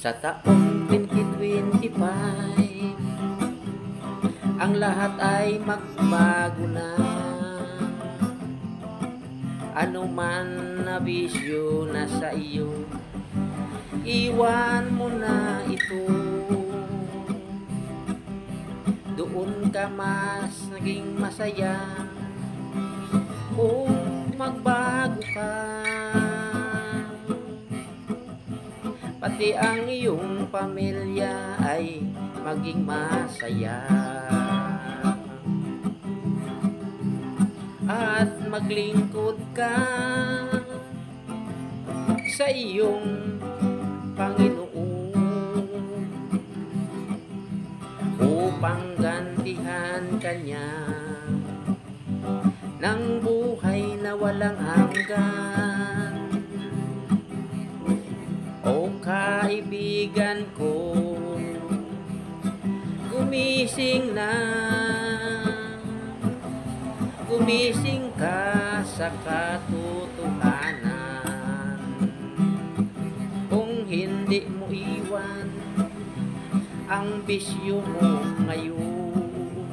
Sa taong 2025, ang lahat ay magbago na. Ano man na bisyo na sa iyo, iwan mo na ito. Doon ka mas naging masaya kung magbago ka. Pati ang iyong pamilya ay maging masaya. At maglingkod ka sa iyong Panginoon upang gantihan kanya ng buhay na walang hanggan. O kaibigan ko, gumising na, gumising ka sa katotohanan. Kung hindi mo iwan ang bisyo mo ngayon,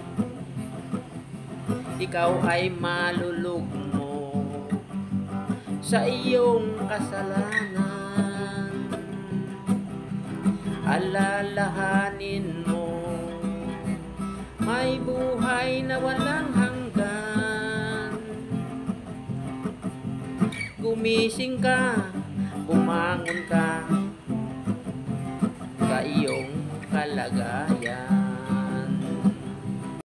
ikaw ay malulugmo sa iyong kasalanan. Alalahanin mo, may buhay na walang hanggan. Gumising ka, bumangon ka sa iyong kalagayan.